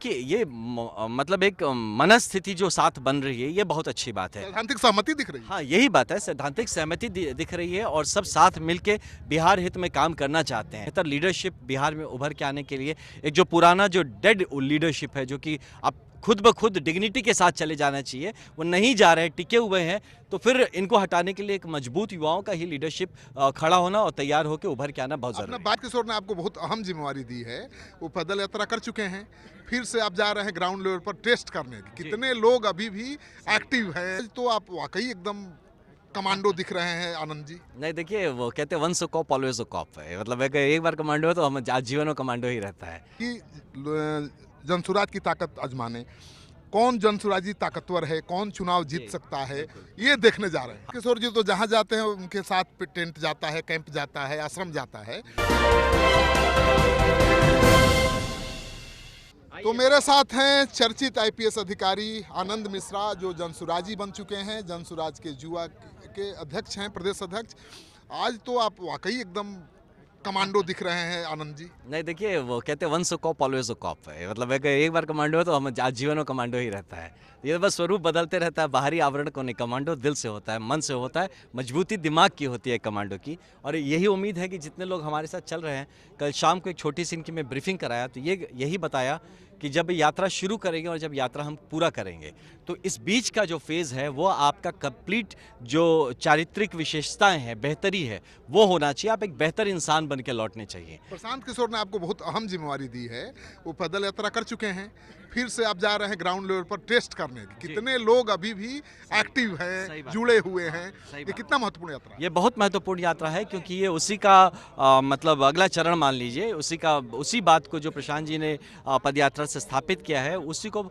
कि ये मतलब एक मनस्थिति जो साथ बन रही है, ये बहुत अच्छी बात है। सैद्धांतिक सहमति दिख रही है। हाँ, यही बात है, सैद्धांतिक सहमति दिख रही है और सब साथ मिलके बिहार हित में काम करना चाहते हैं। बेहतर लीडरशिप बिहार में उभर के आने के लिए एक जो पुराना जो डेड लीडरशिप है, जो कि अब खुद ब खुद डिग्निटी के साथ चले जाना चाहिए, वो नहीं जा रहे हैं, टिके हुए हैं, तो फिर इनको हटाने के लिए एक मजबूत युवाओं का ही लीडरशिप खड़ा होना और तैयार होकर उभर के आना बहुत अपना ज़रूरी है। बात किशोर ने आपको बहुत अहम जिम्मेवारी दी है। वो पैदल यात्रा कर चुके हैं, फिर से आप जा रहे हैं ग्राउंड लेवल पर टेस्ट करने की कितने लोग अभी भी एक्टिव हैं। तो आप वाकई एकदम कमांडो दिख रहे हैं आनंद जी। नहीं, देखिए वो कहते हैं once a cop always a cop है, मतलब अगर एक बार कमांडो है तो हम आजीवन में कमांडो ही रहता है। कि जनसुराज की ताकत आजमाने, कौन जनसुराजी ताकतवर है, कौन चुनाव जीत सकता है, ये देखने जा रहे हैं। किशोर जी तो जहाँ जाते हैं उनके साथ पे टेंट जाता है, कैंप जाता है, आश्रम जाता है। तो मेरे साथ हैं चर्चित आईपीएस अधिकारी आनंद मिश्रा, जो जनसुराजी बन चुके हैं, जनसुराज के युवा के अध्यक्ष हैं, प्रदेश अध्यक्ष। आज तो आप वाकई एकदम कमांडो दिख रहे हैं आनंद जी। नहीं, देखिए वो कहते हैं once a cop always a cop है, मतलब अगर एक बार कमांडो है तो हम आजीवन में कमांडो ही रहता है। ये बस स्वरूप बदलते रहता है, बाहरी आवरण को नहीं। कमांडो दिल से होता है, मन से होता है, मजबूती दिमाग की होती है कमांडो की। और यही उम्मीद है कि जितने लोग हमारे साथ चल रहे हैं, कल शाम को एक छोटी सी इनकी मैं ब्रीफिंग कराया तो यही बताया कि जब यात्रा शुरू करेंगे और जब यात्रा हम पूरा करेंगे, तो इस बीच का जो फेज़ है वो आपका कंप्लीट जो चारित्रिक विशेषताएं हैं, बेहतरी है, वो होना चाहिए। आप एक बेहतर इंसान बन के लौटने चाहिए। प्रशांत किशोर ने आपको बहुत अहम जिम्मेवारी दी है। वो पैदल यात्रा कर चुके हैं, फिर से आप जा रहे हैं ग्राउंड लेवल पर टेस्ट करने की कितने लोग अभी भी एक्टिव हैं, जुड़े हुए हैं। ये कितना महत्वपूर्ण यात्रा है? ये बहुत महत्वपूर्ण यात्रा है, क्योंकि ये उसी का मतलब अगला चरण मान लीजिए, उसी बात को जो प्रशांत जी ने पदयात्रा से स्थापित किया है, उसी को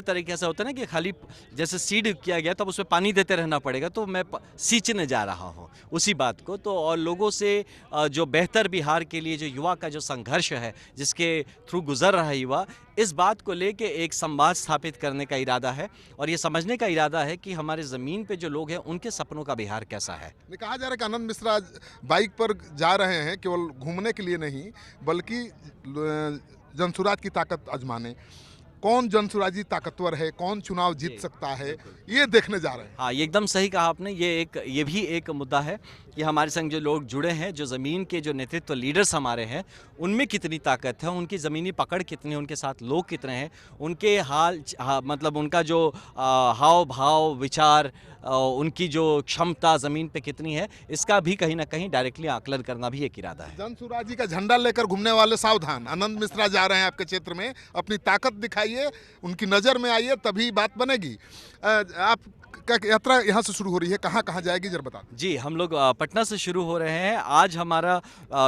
तरीके से होता है ना कि खाली जैसे सीड किया गया तब उसमें पानी देते रहना पड़ेगा, तो मैं सींचने जा रहा हूँ उसी बात को। तो और लोगों से जो बेहतर बिहार के लिए जो युवा का जो संघर्ष है, जिसके थ्रू गुजर रहा है युवा, इस बात को लेके एक संवाद स्थापित करने का इरादा है और ये समझने का इरादा है कि हमारे ज़मीन पे जो लोग हैं उनके सपनों का बिहार कैसा है। ये कहा जा रहा है कि आनंद मिश्रा बाइक पर जा रहे हैं केवल घूमने के लिए नहीं, बल्कि जनसुराज की ताकत आजमाने, कौन जनसुराजी ताकतवर है, कौन चुनाव जीत सकता है, ये देखने जा रहे हैं। हाँ, ये एकदम सही कहा आपने। ये भी एक मुद्दा है कि हमारे संग जो लोग जुड़े हैं, जो ज़मीन के जो नेतृत्व लीडर्स हमारे हैं, उनमें कितनी ताकत है, उनकी ज़मीनी पकड़ कितनी है, उनके साथ लोग कितने हैं, उनके मतलब उनका जो हाव भाव विचार, उनकी जो क्षमता ज़मीन पे कितनी है, इसका भी कहीं ना कहीं डायरेक्टली आकलन करना भी एक इरादा है। जनसुराजी का झंडा लेकर घूमने वाले सावधान, आनंद मिश्रा जा रहे हैं आपके क्षेत्र में, अपनी ताकत दिखाइए, उनकी नज़र में आइए, तभी बात बनेगी। आप का यात्रा यहाँ से शुरू हो रही है, कहाँ कहाँ जाएगी जरा बता दें। जी, हम लोग पटना से शुरू हो रहे हैं। आज हमारा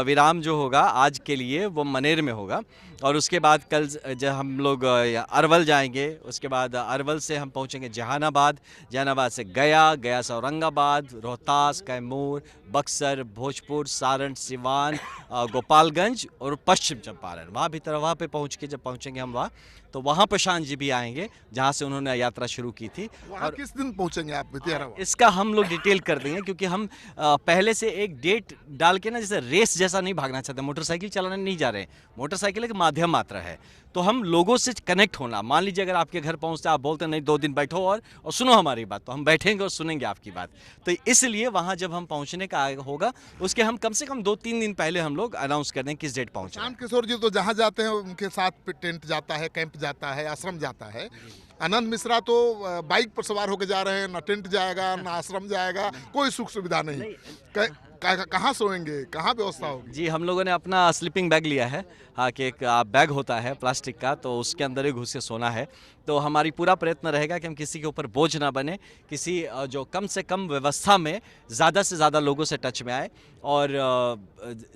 विराम जो होगा आज के लिए वो मनेर में होगा और उसके बाद कल जब हम लोग अरवल जाएंगे, उसके बाद अरवल से हम पहुंचेंगे जहानाबाद, जहानाबाद से गया, गया से औरंगाबाद, रोहतास, कैमूर, बक्सर, भोजपुर, सारण, सिवान, गोपालगंज और पश्चिम चंपारण। वहाँ पे पहुँच के जब पहुँचेंगे हम वहाँ, तो वहाँ प्रशांत जी भी आएंगे जहाँ से उन्होंने यात्रा शुरू की थी। वहाँ किस दिन पहुँचेंगे आप? इसका हम लोग डिटेल कर देंगे, क्योंकि हम पहले से एक डेट डाल के ना, जैसे रेस जैसा नहीं भागना चाहते, मोटरसाइकिल चलाने नहीं जा रहे हैं। मोटरसाइकिल एक माध्यम मात्र है, तो हम लोगों से कनेक्ट होना। मान लीजिए अगर आपके घर पहुंचते आप बोलते नहीं 2 दिन बैठो और सुनो हमारी बात, तो हम बैठेंगे और सुनेंगे आपकी बात। तो इसलिए वहाँ जब हम पहुँचने का होगा, उसके हम कम से कम 2-3 दिन पहले हम लोग अनाउंस कर दें किस डेट पहुँचे। प्रशांत किशोर जी तो जहाँ जाते हैं उनके साथ पे टेंट जाता है, कैंप जाता है, आश्रम जाता है। आनंद मिश्रा तो बाइक पर सवार होकर जा रहे हैं, ना टेंट जाएगा, ना आश्रम जाएगा, कोई सुख सुविधा नहीं। कहाँ सोएंगे, कहाँ व्यवस्था होगी? जी, हम लोगों ने अपना स्लीपिंग बैग लिया है। हाँ, कि एक बैग होता है प्लास्टिक का, तो उसके अंदर ही घुस के सोना है। तो हमारी पूरा प्रयत्न रहेगा कि हम किसी के ऊपर बोझ ना बने, किसी जो कम से कम व्यवस्था में ज़्यादा से ज़्यादा लोगों से टच में आए और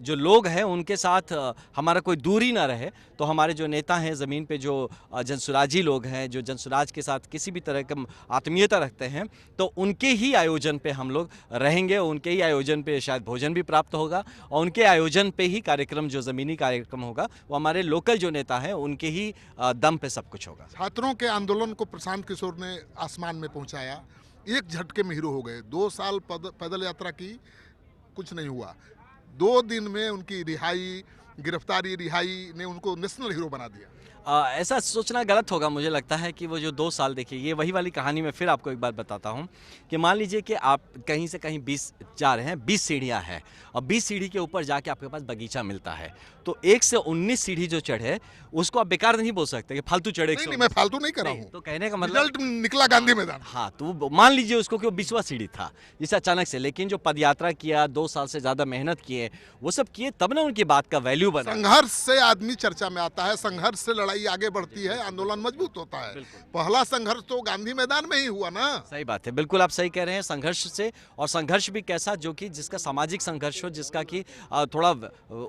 जो लोग हैं उनके साथ हमारा कोई दूरी ना रहे। तो हमारे जो नेता हैं ज़मीन पे, जो जनसुराजी लोग हैं, जो जनसुराज के साथ किसी भी तरह का आत्मीयता रखते हैं, तो उनके ही आयोजन पे हम लोग रहेंगे, उनके ही आयोजन पे शायद भोजन भी प्राप्त होगा और उनके आयोजन पे ही कार्यक्रम, जो ज़मीनी कार्यक्रम होगा, वो हमारे लोकल जो नेता हैं उनके ही दम पे सब कुछ होगा। छात्रों के आंदोलन को प्रशांत किशोर ने आसमान में पहुंचाया, एक झटके में हीरो हो गए। 2 साल पैदल यात्रा की, कुछ नहीं हुआ। 2 दिन में उनकी रिहाई, गिरफ्तारी, रिहाई ने उनको नेशनल हीरो बना दिया। ऐसा सोचना गलत होगा। मुझे लगता है कि वो जो 2 साल, देखिए ये वही वाली कहानी मैं फिर आपको एक बात बताता हूँ कि मान लीजिए कि आप कहीं से कहीं 20 जा रहे हैं, 20 सीढ़ियाँ हैं और 20 सीढ़ी के ऊपर जाके आपके पास बगीचा मिलता है, तो 1 से 19 सीढ़ी जो चढ़े उसको आप बेकार नहीं बोल सकते कि फालतू चढ़े नहीं नहीं, मैं फालतू नहीं कर रहा हूँ। तो कहने का मतलब रिजल्ट निकला गांधी मैदान। हाँ, तो वो मान लीजिए उसको कि वो 20वां सीढ़ी था, जिसे अचानक से, लेकिन जो पदयात्रा किया, 2 साल से ज़्यादा मेहनत किए, वो सब किए, तब ना उनकी बात का वैल्यू बना। संघर्ष से आदमी चर्चा में आता है, संघर्ष से लड़ाई आगे बढ़ती है, आंदोलन मजबूत होता है। पहला संघर्ष तो गांधी मैदान में ही हुआ ना। सही बात है, बिल्कुल आप सही कह रहे हैं। संघर्ष से, और संघर्ष भी कैसा, जो कि जिसका सामाजिक संघर्ष हो, जिसका कि थोड़ा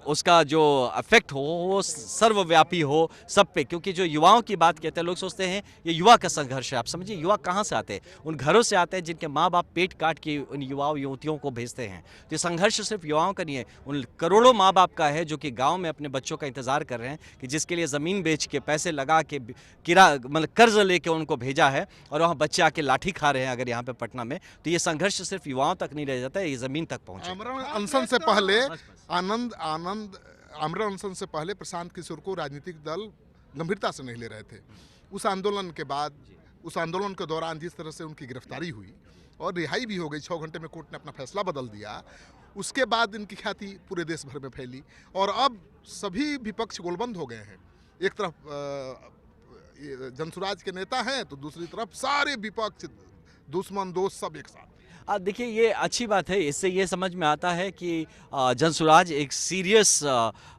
उसका जो इफेक्ट हो वो सर्वव्यापी हो सब पे, क्योंकि जो युवाओं की बात कहते हैं, लोग सोचते हैं ये युवा का संघर्ष है। आप समझिए युवा कहाँ से आते हैं, उन घरों से आते हैं जिनके माँ बाप पेट काट के उन युवाओं युवतियों को भेजते हैं। तो ये संघर्ष सिर्फ युवाओं का नहीं है, उन करोड़ों माँ बाप का है जो कि गाँव में अपने बच्चों का इंतजार कर रहे हैं, कि जिसके लिए ज़मीन बेच के, पैसे लगा के, किरा मतलब कर्ज लेके उनको भेजा है, और वहाँ बच्चे आके लाठी खा रहे हैं अगर यहाँ पे पटना में। तो ये संघर्ष सिर्फ युवाओं तक नहीं रह जाता है, ये ज़मीन तक पहुँचे। आमरण अनशन से पहले आमरण अनशन से पहले प्रशांत किशोर को राजनीतिक दल गंभीरता से नहीं ले रहे थे। उस आंदोलन के बाद, उस आंदोलन के दौरान जिस तरह से उनकी गिरफ्तारी हुई और रिहाई भी हो गई, 6 घंटे में कोर्ट ने अपना फैसला बदल दिया, उसके बाद इनकी ख्याति पूरे देश भर में फैली और अब सभी विपक्ष गोलबंद हो गए हैं। एक तरफ ये जनसुराज के नेता हैं तो दूसरी तरफ सारे विपक्ष, दुश्मन दोस्त सब एक साथ। देखिए ये अच्छी बात है, इससे ये समझ में आता है कि जनसुराज एक सीरियस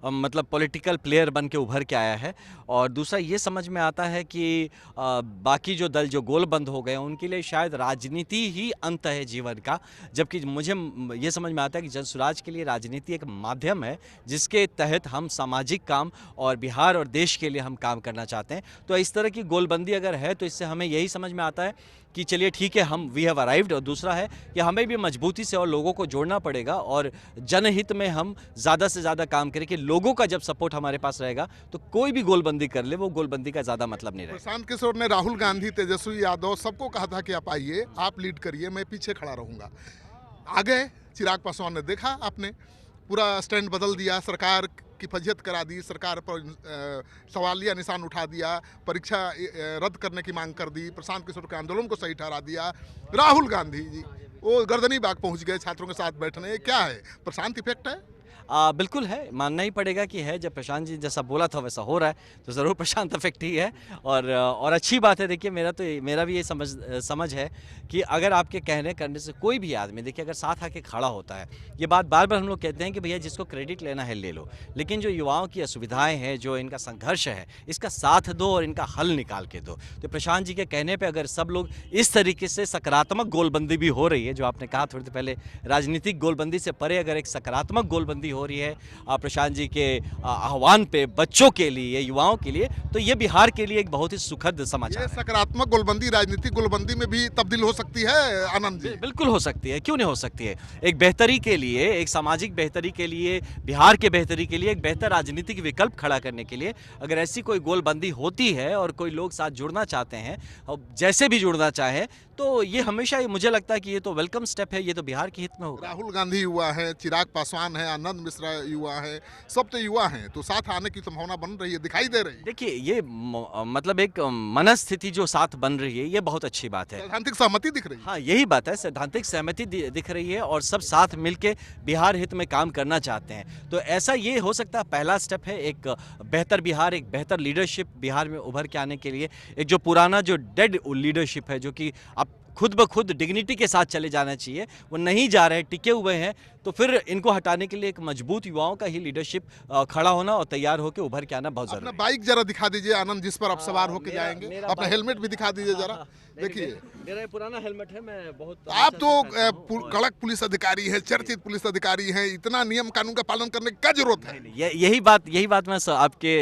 मतलब पॉलिटिकल प्लेयर बन के उभर के आया है, और दूसरा ये समझ में आता है कि बाकी जो दल जो गोलबंद हो गए उनके लिए शायद राजनीति ही अंत है जीवन का, जबकि मुझे ये समझ में आता है कि जनसुराज के लिए राजनीति एक माध्यम है जिसके तहत हम सामाजिक काम और बिहार और देश के लिए हम काम करना चाहते हैं। तो इस तरह की गोलबंदी अगर है तो इससे हमें यही समझ में आता है कि चलिए ठीक है, हम वी हैव अराइव्ड। और दूसरा है कि हमें भी मजबूती से और लोगों को जोड़ना पड़ेगा और जनहित में हम ज़्यादा से ज़्यादा काम करें, कि लोगों का जब सपोर्ट हमारे पास रहेगा तो कोई भी गोलबंदी कर ले, वो गोलबंदी का ज़्यादा मतलब नहीं रहेगा। प्रशांत किशोर ने राहुल गांधी, तेजस्वी यादव सबको कहा था कि आप आइए, आप लीड करिए, मैं पीछे खड़ा रहूँगा। आ गए चिराग पासवान ने, देखा आपने पूरा स्टैंड बदल दिया, सरकार की फजीहत करा दी, सरकार पर सवालिया निशान उठा दिया, परीक्षा रद्द करने की मांग कर दी, प्रशांत किशोर के आंदोलन को सही ठहरा दिया। राहुल गांधी जी वो गर्दनी बाग पहुंच गए छात्रों के साथ बैठने। क्या है, प्रशांत इफेक्ट है? बिल्कुल है, मानना ही पड़ेगा कि है। जब प्रशांत जी जैसा बोला था वैसा हो रहा है, तो ज़रूर प्रशांत इफेक्ट ही है। और अच्छी बात है। देखिए मेरा भी ये समझ है कि अगर आपके कहने करने से कोई भी आदमी, देखिए अगर साथ आके खड़ा होता है, ये बात बार बार हम लोग कहते हैं कि भैया जिसको क्रेडिट लेना है ले लो, लेकिन जो युवाओं की असुविधाएं हैं, जो इनका संघर्ष है, इसका साथ दो और इनका हल निकाल के दो। तो प्रशांत जी के कहने पर अगर सब लोग इस तरीके से, सकारात्मक गोलबंदी भी हो रही है, जो आपने कहा थोड़ी देर पहले, राजनीतिक गोलबंदी से परे अगर एक सकारात्मक गोलबंदी हो रही है प्रशांत जी के आह्वान पे, बच्चों के लिए, युवाओं के लिए, तो ये बिहार के लिए एक बहुत ही सुखद समाचार है। सकारात्मक गोलबंदी राजनीतिक गोलबंदी में भी तब्दील हो सकती है आनंद जी? बिल्कुल हो सकती है, क्यों नहीं हो सकती है। एक बेहतरी के लिए, एक सामाजिक बेहतरी के लिए, बिहार के बेहतरी के लिए, एक बेहतर राजनीतिक विकल्प खड़ा करने के लिए अगर ऐसी कोई गोलबंदी होती है और कोई लोग साथ जुड़ना चाहते हैं, और जैसे भी जुड़ना चाहे, तो ये हमेशा मुझे लगता है कि ये तो वेलकम स्टेप है, ये तो बिहार के हित में होगा। राहुल गांधी युवा है, चिराग पासवान है, आनंद मिश्रा युवा है, सब तो युवा हैं, तो साथ आने की संभावना बन रही है, दिखाई दे रही है। देखिए ये मतलब एक मनस्थिति जो साथ बन रही है, ये बहुत अच्छी बात है। सैद्धांतिक सहमति दिख रही है। हाँ, यही बात है, सैद्धांतिक सहमति दिख रही है और सब साथ मिलके बिहार हित में काम करना चाहते हैं। तो ऐसा ये हो सकता है पहला स्टेप है एक बेहतर बिहार, एक बेहतर लीडरशिप बिहार में उभर के आने के लिए। एक जो पुराना जो डेड लीडरशिप है, जो कि अब खुद ब खुद डिग्निटी के साथ चले जाना चाहिए, वो नहीं जा रहे, टिके हुए हैं, तो फिर इनको हटाने के लिए एक मजबूत युवाओं का ही लीडरशिप खड़ा होना और तैयार होकर उभर के आना बहुत जरूरी है। अपना बाइक जरा दिखा दीजिए आनंद, जिस पर आप सवार होकर जाएंगे। अपना हेलमेट भी दिखा दीजिए जरा, देखिए। मेरा पुराना हेलमेट है, मैं बहुत। आप तो कड़क पुलिस अधिकारी हैं, चर्चित पुलिस अधिकारी हैं, इतना नियम कानून का पालन करने की क्या जरूरत है? यही बात मैं आपके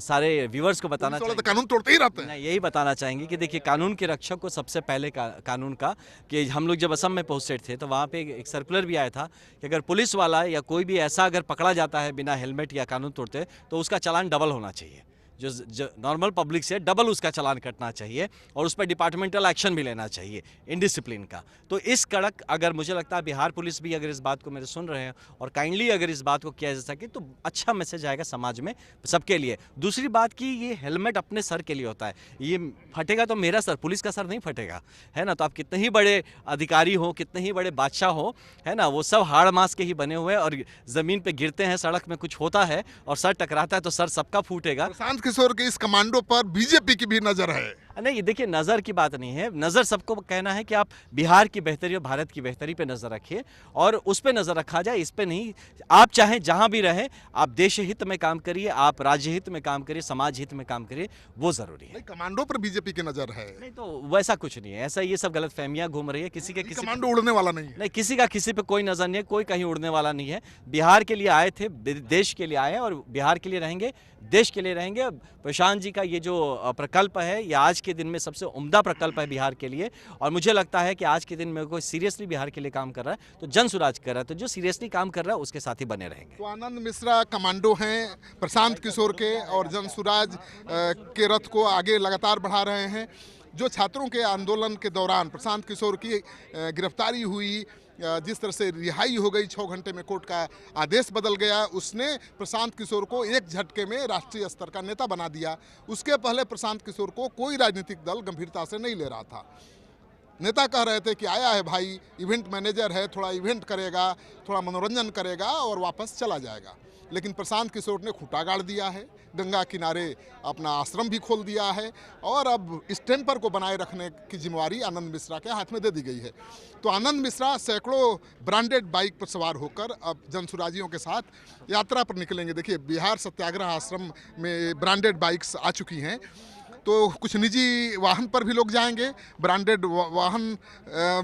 सारे व्यूअर्स को बताना चाहूँगा। तो कानून तोड़ते ही रहते हैं। यही बताना चाहेंगे कि देखिए, कानून के रक्षक को सबसे पहले कानून का, कि हम लोग जब असम में पोस्टेड थे तो वहाँ पे एक सर्कुलर भी आया था कि अगर पुलिस वाला या कोई भी ऐसा अगर पकड़ा जाता है बिना हेलमेट या कानून तोड़ते, तो उसका चालान डबल होना चाहिए, जो नॉर्मल पब्लिक से डबल उसका चालान कटना चाहिए और उस पर डिपार्टमेंटल एक्शन भी लेना चाहिए इनडिसिप्लिन का। तो इस कड़क अगर मुझे लगता है बिहार पुलिस भी अगर इस बात को मेरे सुन रहे हैं और काइंडली अगर इस बात को किया जा सके तो अच्छा मैसेज आएगा समाज में सबके लिए। दूसरी बात कि ये हेलमेट अपने सर के लिए होता है, ये फटेगा तो मेरा सर, पुलिस का सर नहीं फटेगा, है ना। तो आप कितने ही बड़े अधिकारी हो, कितने ही बड़े बादशाह हो, है ना, वो सब हाड़ मांस के ही बने हुए हैं और ज़मीन पे गिरते हैं, सड़क में कुछ होता है और सर टकराता है तो सर सबका फूटेगा। प्रशांत किशोर के इस कमांडो पर बीजेपी की भी नजर है। नहीं, देखिए नज़र की बात नहीं है, नज़र सबको कहना है कि आप बिहार की बेहतरी और भारत की बेहतरी पे नज़र रखिए और उस पे नज़र रखा जाए, इस पे नहीं। आप चाहें जहां भी रहें, आप देश हित में काम करिए, आप राज्य हित में काम करिए, समाज हित में काम करिए, वो ज़रूरी है। नहीं, कमांडो पर बीजेपी की नजर है। नहीं तो वैसा कुछ नहीं है, ऐसा ये सब गलत फहमियाँ घूम रही है, किसी के किसी कमांडो उड़ने वाला नहीं है। नहीं, किसी का किसी पे कोई नज़र नहीं है, कोई कहीं उड़ने वाला नहीं है। बिहार के लिए आए थे, देश के लिए आए हैं और बिहार के लिए रहेंगे, देश के लिए रहेंगे। प्रशांत जी का ये जो प्रकल्प है, ये आज के दिन में सबसे उम्दा प्रकल्प है बिहार के लिए और मुझे लगता है कि आज के दिन में कोई सीरियसली बिहार के लिए काम कर रहा है तो जन सुराज कर रहा है, तो जो सीरियसली काम कर रहा है उसके साथ ही बने रहेंगे। तो आनंद मिश्रा कमांडो हैं प्रशांत किशोर के और जन सुराज के रथ को आगे लगातार बढ़ा रहे हैं। जो छात्रों के आंदोलन के दौरान प्रशांत किशोर की गिरफ्तारी हुई, जिस तरह से रिहाई हो गई, 6 घंटे में कोर्ट का आदेश बदल गया, उसने प्रशांत किशोर को एक झटके में राष्ट्रीय स्तर का नेता बना दिया। उसके पहले प्रशांत किशोर को कोई राजनीतिक दल गंभीरता से नहीं ले रहा था। नेता कह रहे थे कि आया है भाई, इवेंट मैनेजर है, थोड़ा इवेंट करेगा, थोड़ा मनोरंजन करेगा और वापस चला जाएगा। लेकिन प्रशांत किशोर ने खूंटा गाड़ दिया है, गंगा किनारे अपना आश्रम भी खोल दिया है और अब इस टेम्पर को बनाए रखने की जिम्मेवारी आनंद मिश्रा के हाथ में दे दी गई है। तो आनंद मिश्रा सैकड़ों ब्रांडेड बाइक पर सवार होकर अब जनसुराजियों के साथ यात्रा पर निकलेंगे। देखिए, बिहार सत्याग्रह आश्रम में ब्रांडेड बाइक्स आ चुकी हैं, तो कुछ निजी वाहन पर भी लोग जाएंगे, ब्रांडेड वाहन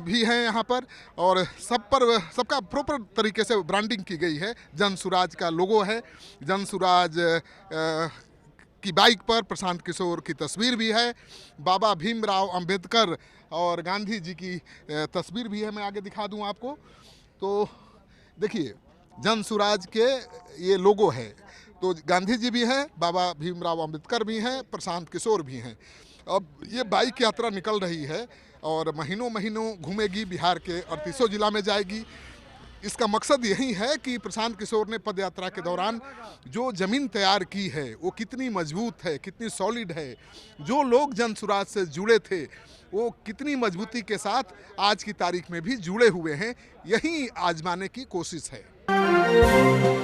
भी हैं यहाँ पर और सब पर सबका प्रॉपर तरीके से ब्रांडिंग की गई है। जनसुराज का लोगो है, जनसुराज की बाइक पर प्रशांत किशोर की तस्वीर भी है, बाबा भीमराव अंबेडकर और गांधी जी की तस्वीर भी है। मैं आगे दिखा दूं आपको। तो देखिए, जनसुराज के ये लोगो है, तो गांधी जी भी हैं, बाबा भीमराव अंबेडकर भी हैं, प्रशांत किशोर भी हैं। अब ये बाइक यात्रा निकल रही है और महीनों महीनों घूमेगी, बिहार के 38 जिला में जाएगी। इसका मकसद यही है कि प्रशांत किशोर ने पद यात्रा के दौरान जो ज़मीन तैयार की है वो कितनी मजबूत है, कितनी सॉलिड है, जो लोग जनसुराज से जुड़े थे वो कितनी मजबूती के साथ आज की तारीख में भी जुड़े हुए हैं, यही आजमाने की कोशिश है।